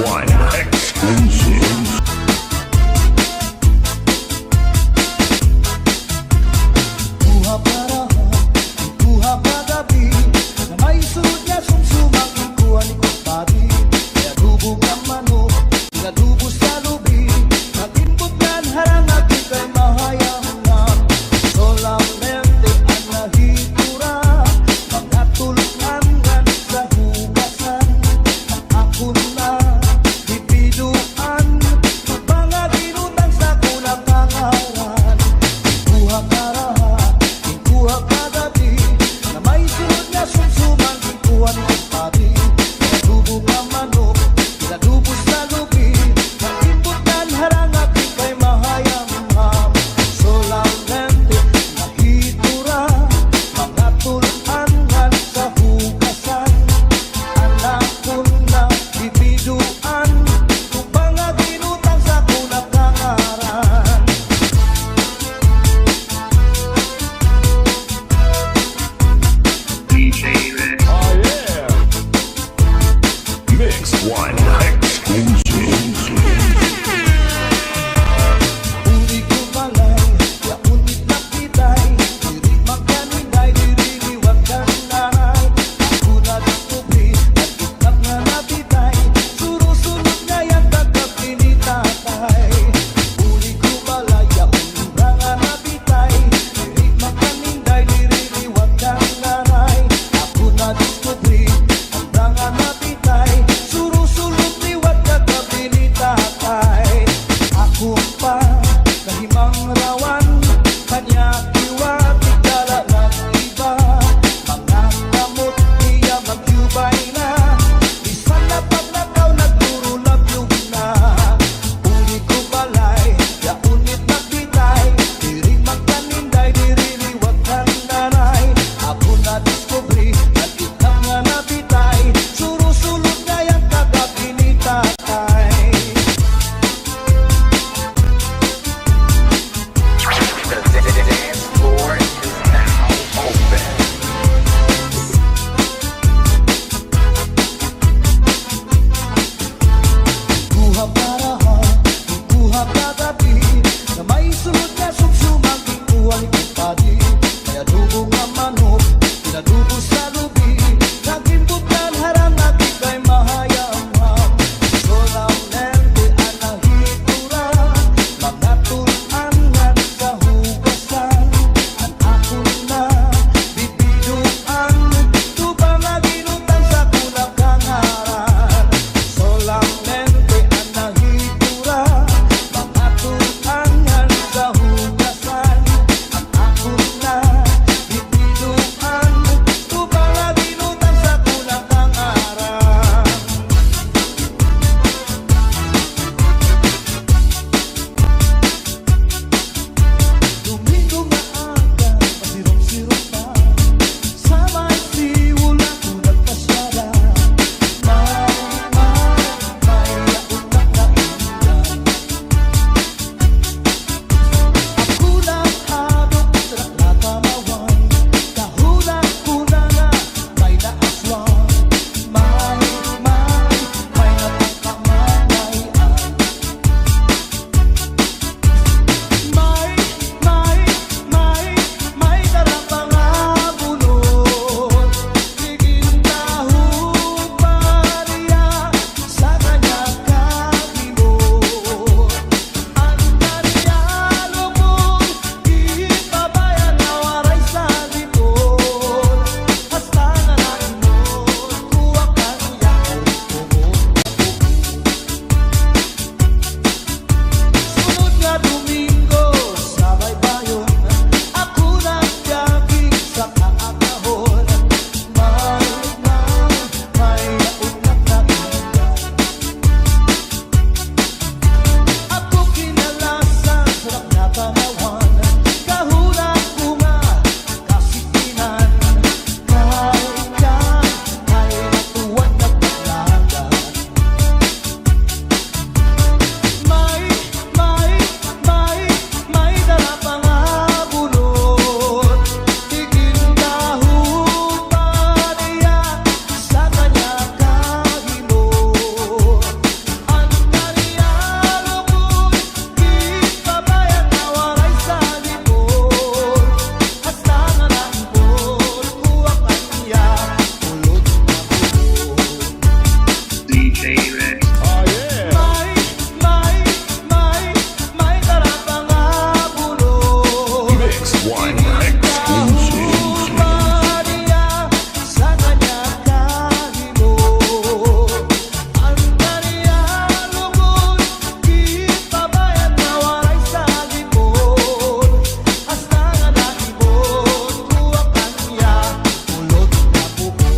One exclusive. Buha parahan, buha pagabi, na may sunod na sumsumang ikuha ni Kumpari. Kaya lubog ang manok, inalubo sa lubi, natimbot harang aking kay mahayang na. Solamente ang nahitura, mga tulungan sa hugasan. Ako na dipiduan, mga dinutang sa kulang pangaran. Buha parahan, ikuha kagabi, na may sunod na sumsumang ikuha ni Kumpari. Lubog ang manok, inalubo sa lubi, natimbutan harang aking kay mahayang ham. Solamente nahitura, mga tulunan sa hugasan. Anak ko na bibiduan, kung mga ginutang sa kulang pangaran. DJ Mix. Oh yeah. Mix One exclusive. Uli ko balay, ya unit na kitay, diri magkaninday, diri liwag kanay. Ako na diskubri, nagkitap nga nabitay, surusunod nga yan kagabi ni tatay. Uli ko balay, ya unit nga nabitay, diri magkaninday, diri liwag kanay. Ako na diskubri, nga nabitay, surusunod liwag kagabi ni DJ Rex. Oh yeah. May tarapangabulo. Mix One Exclusive. Maria sa kanya kahimo. Ang kanya lugod, di pabayad na walay sa limon. Hasta nga naibon, tuwag kanya, ulot na buko.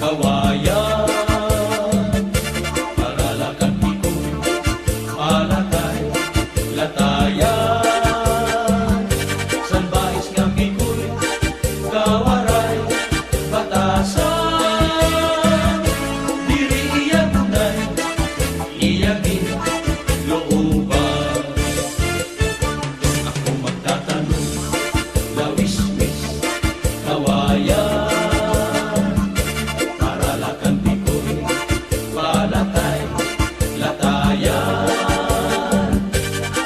kawayan. Paralakan iko, palatay, latayan. Salbahis nga pikoy, kawaray, batasan. Diri iya gunay, iya din looban. Ako magtatanong, lawis-wis, kawayan. Paralakan pikoy, palatay, latayan.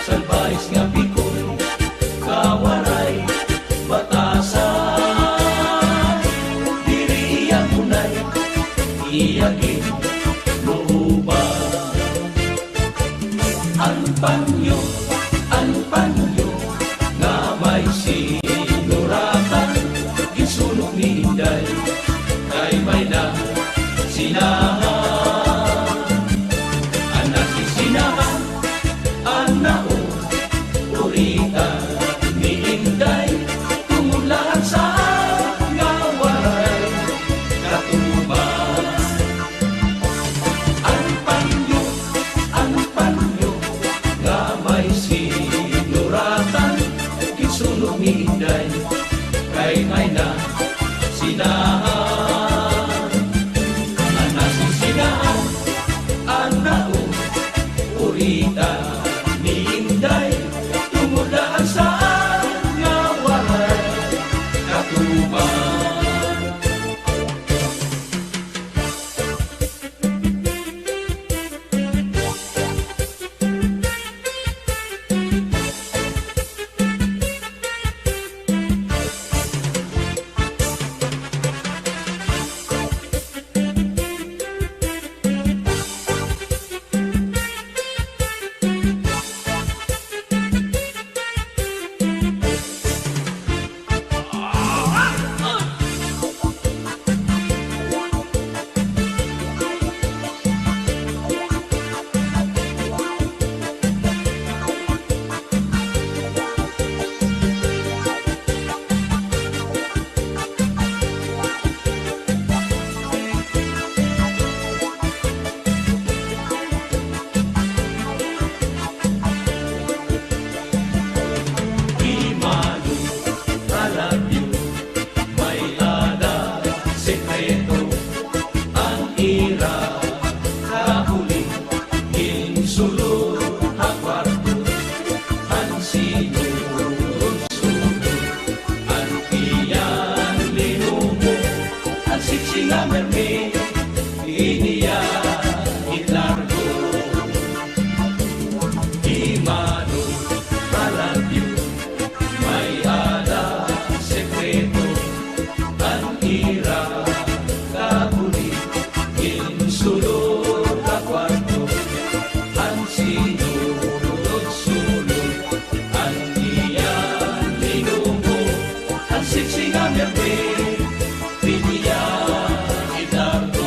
Salbahis nga pikoy, kawaray, batasan. Diri iya gunay, iya din looban. Ang panyo nga may sinuratan, ginsulong ni Inday, kay may na sinahan. Anak sinahan, anao, urita ni Inday, tumulaan sa nga waray katuban. Ang panyo nga may sinuratan, ginsulong ni Inday, kay may na sinahan. Anak sinahan, anao, urita ni Inday, tumulaan sa nga waray katuban. Imano, I love you, may ada sekreto, ang ira kahuli, insulod ang kwarto, ang sinulod-sulod, ang tiyan linubo, ang sitsinga mermi, iniya itlargo. Imano, I love you, may ada sekreto, ang ira kahuli, insulod ang kwarto, ang sinulod-sulod, ang tiyan linubo, ang sitsinga mermi, iniya itlargo.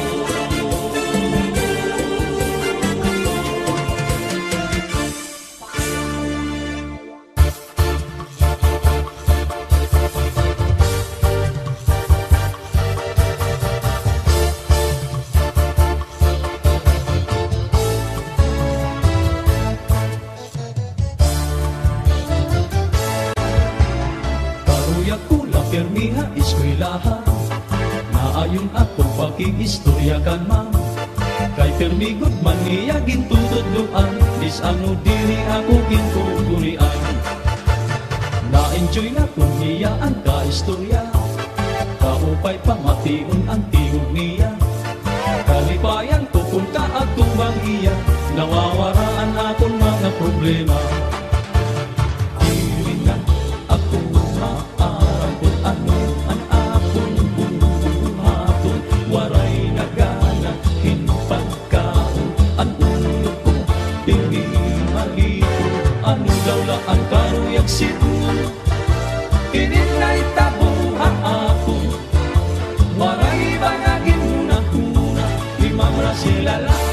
Karuya ko lang permiha eskwelahan, naayon akong pag-iistoryakan ma'am. Kay permigod man niya gintutudluan, dis ano diri ako gintuturian. Na-enjoy na kung niya ang kaistorya, kaupay pamation ang tingog niya. Kalipayan ko kung kaagtubang iya, nawawaraan akong mga problema. Dili na ako maaram kung ano ang akong buhaton, waray nagana hinpagkaon, ang ulo ko dili malito, ano daw la ang karuyag situ. Kininay tabuha ako, waray bangagin huna-huna, imamra sila lang.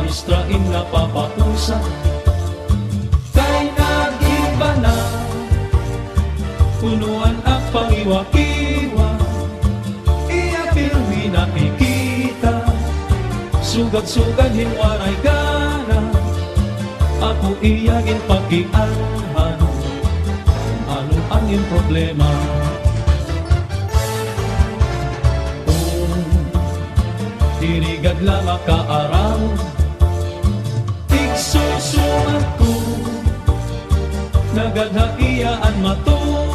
maestrain na papausap. Kay nag-iba na, punuan ang pangiwa-kiwa. Iya pilmi nakikita, sugad-sugad hinwaray gana. Ako iyagin pakianhan, ano ang iyong problema? Dirigad lang makaaraw, igsusumat ko, nagadhaiyaan matuon,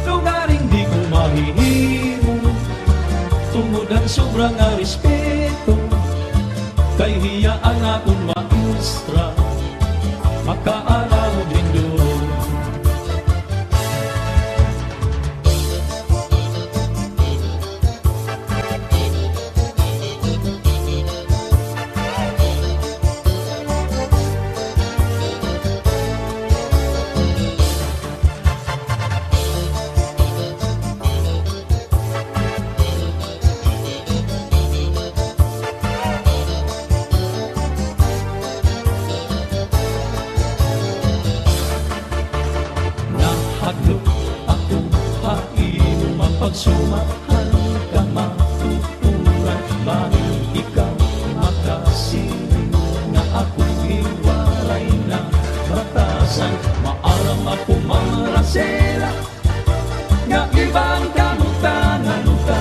lugaring di ko mahihimo, tungod ang sobrang nga respeto, kay hiyaan akong maestra, makaaraw din doon. Nahadlok ako, haino mapagsumahan ka matuturan. Bakit ikaw makasiling na akong hiwalay na batasan? Maaram ako marasela, nga ibang kamutanan ka.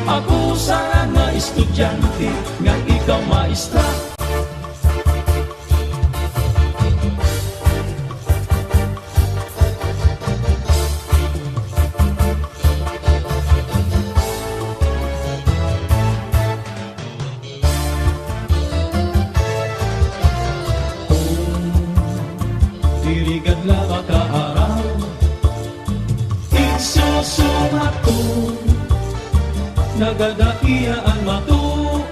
Ako sana estudyante, nga ikaw maestra. Dirigad lang makaaraw, igsusumat ko, nagadhaiyaan matuon,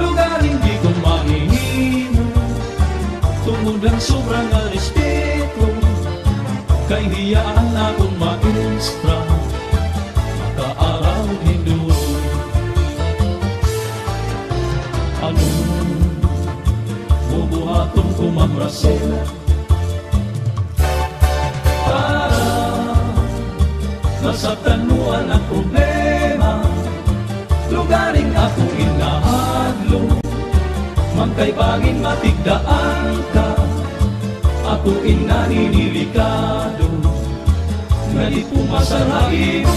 lugaring di ko mahihimo, tungod ang sobrang nga respeto, kay hiyaan akong maestra, makaaraw din doon. Ano bubuhaton ko mamrasela, masabtan mo ang problema, lugaring ako inahadlo, magkay bangin matigdaan ka, ako inaninilikado, nga di pumasarain.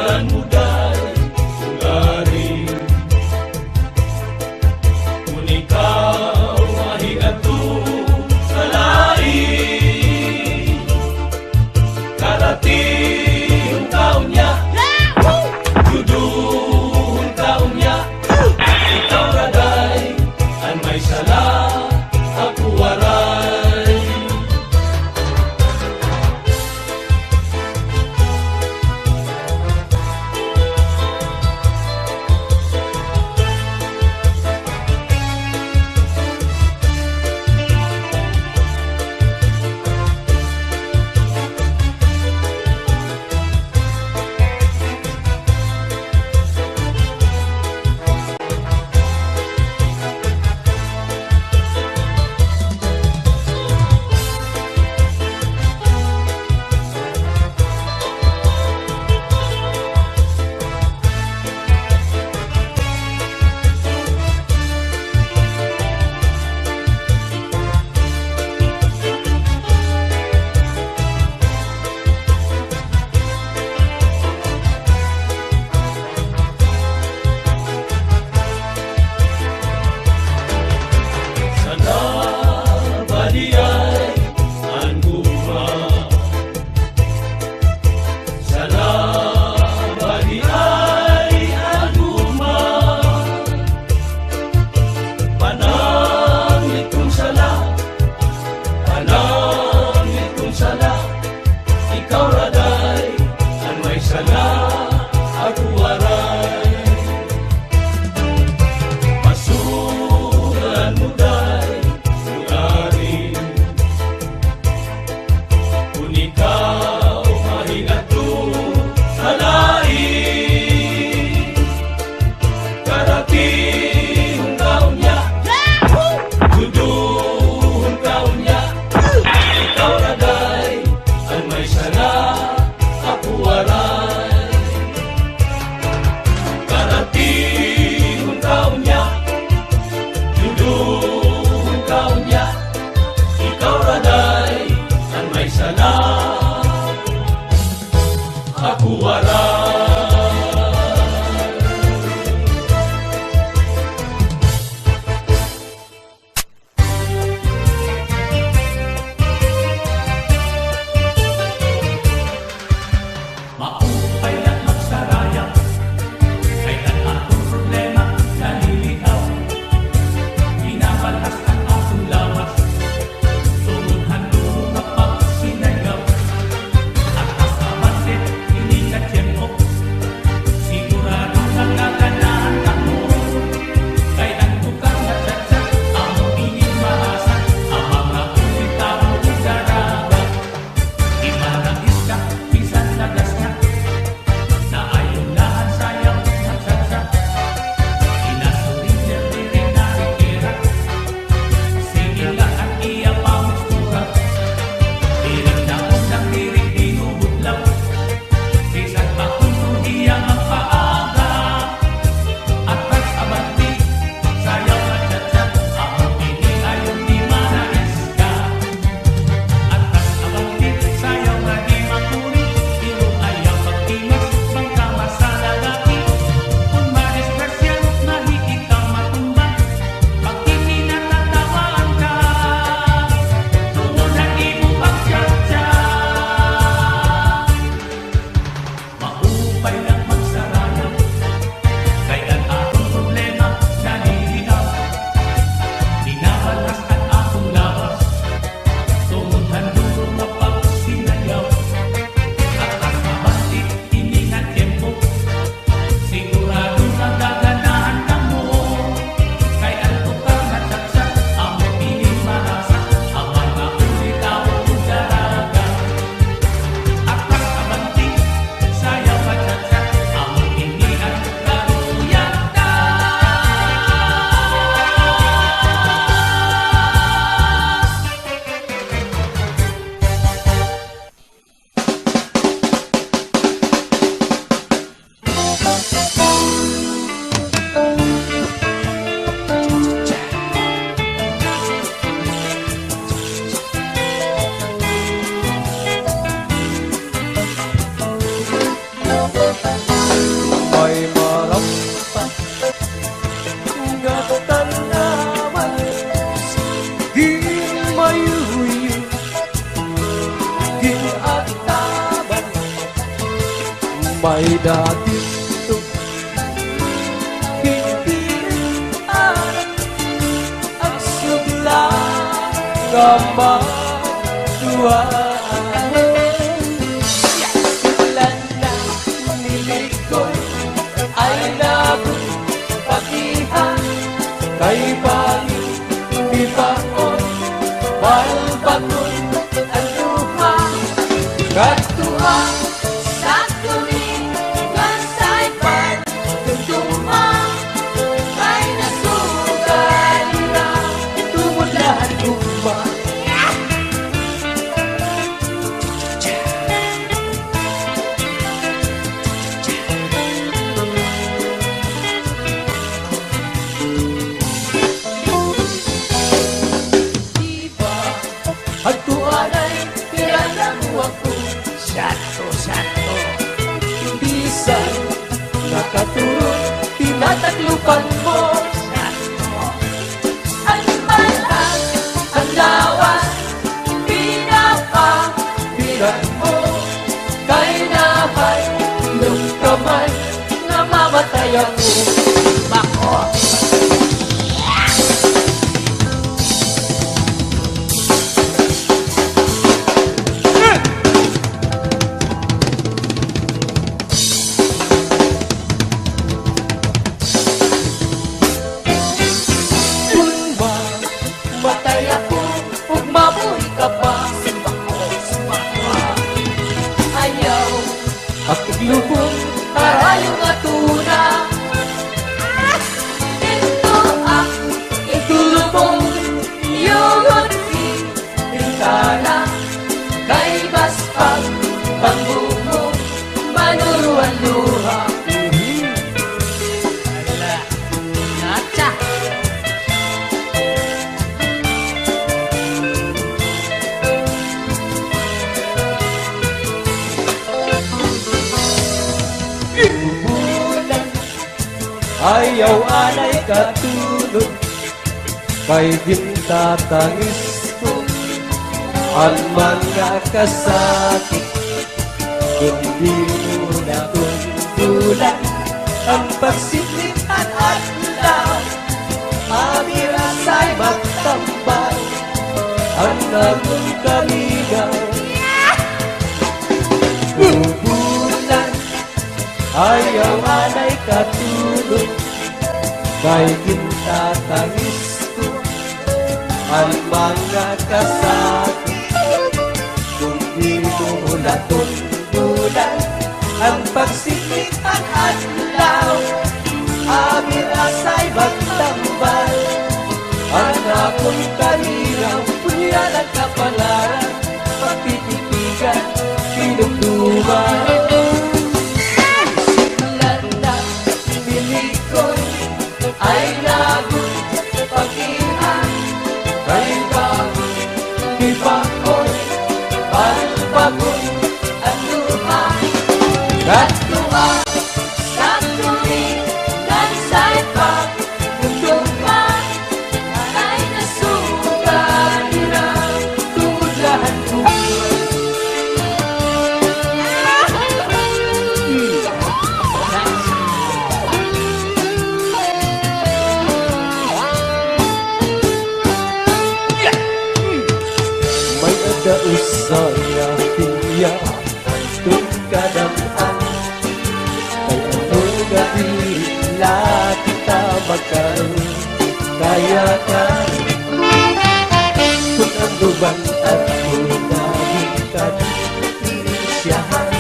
Susugan mo day Ungari Kung ikaw mahigato sa lain Karating taon niya Judul taon niya Ikaw raday Ang may sala Ako waray Sana baliay ang guma Sana baliay ang guma Panangit kong sala Panangit kong sala Ikaw raday ang may sala Ako waray Pasugan mo day Ungari Kung ikaw mahigato sa lain Karating ang taon niya Judul ang taon niya Ikaw raday ang may sala Ako waray Karating ang taon niya Judul ang taon niya Ikaw raday ang may sala Ako waray Maupay at magsaraya Kay atong problema nalilitaw Binabalas ang atong lawas Tuluhan doon mapagsinagaw At kasabasit hindi ka tiyempo Sigurado nagaganahan ka mo Kay ang tukang natsatsak ang piling mahasa Ang mga ulitaw kong daraga Imarangis ka, minsan nagas ka Na ayaw lahat sayang nagsatsak Inasurin diri na rikira Sige lang ang iya pamistura Ilang taon ng diri binubutlaw Bisan pa kung iya ang paaga At pag-abati sayaw nagsatsak Ang piling ayaw di manais ka At pag-abati sayaw nga di makuri Pero ayaw pag-imas bangkama sa lalaki Kung madisgrasya nahi ikaw matumbang Pag hindi natatawaan ka Tunod na imo pagtsatsak Maupay lang magsaraya Kay ang atong problema nalilinaw Binabalas ang atong lawas Tumuhan doon mapagsinagaw At kasabati hiningan tiyempo Sigurado nagaganahan ka mo Kay ang tukang natsatsak ang piling marasa Ang mga ulitaw kong daraga At pag-abanti sayaw matsatsak may dati ito hindi ang sugla nga maduhaan. Simulan na nilikoy ay nagpagihan kay bangin di baon balbaton ang luha katuwa Sa tulingan sa'y pagtutuma Kay nasugalira tumulahan guma. Diba? Hagtuan ay Kailan mo ako sakto bisan nakatulog tinataglupan mo. Ang malang ang lawas Pinapabiran mo kay nahay ilong kamay na mamatay ako. Bako! Matay ako ug mabuhi ka pa. Ayaw Akong lubong Karayong atuna Ito ang itulubong iyong bintana Kay baspag pangbumo Manuruan luha Nacha bulan ayaw anay katulog kay gintatangis ko ang mga kasakit kundi mo na tuntulan ang pagsiklip at adlaw amirasay magtambal ang nagong kaligaw. Bulan ayaw anay katulog kay gintatangis ko ang mga kasakit kung di mo natundulan ang pagsiklit ang adlaw amirasay magtambal ang akong kalinaw punyan ang kapalaran pagtititigan pinugduman. Landa Nilikoy ay nagpagihan kay bago di baon balbagon Ang luha katuwa Sa tulingan sa'y pagtutuma Kay nasugalira tumulahan ko. May adausaya tiya itong kadamhan kay ano gabila kita magkaroon kaya ka kung ang luban at munagin ka siyahan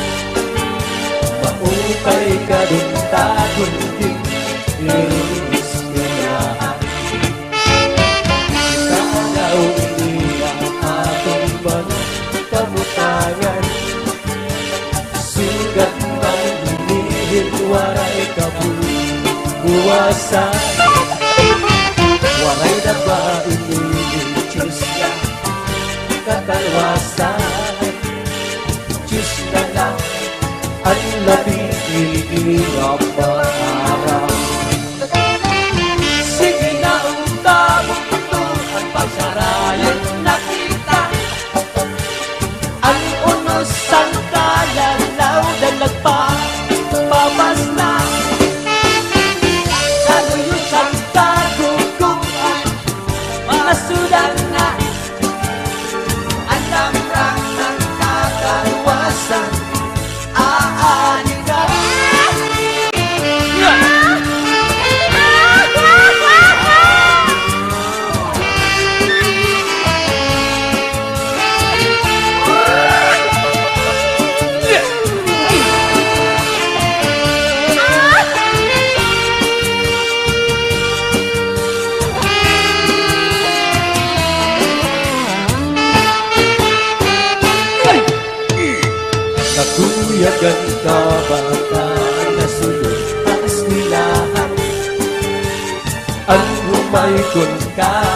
maupay ka dun tagon din iris kinahan kanaw iniya atong mga kamutangan sugat man hinihil waray kabuwasan waray na ba inihil siya katalwasan Diyos na lang ang labing iligap maharap. Sige na utabok ito ang pagsarayan nakita ang unos ang kalalaw na nagpa คุณกา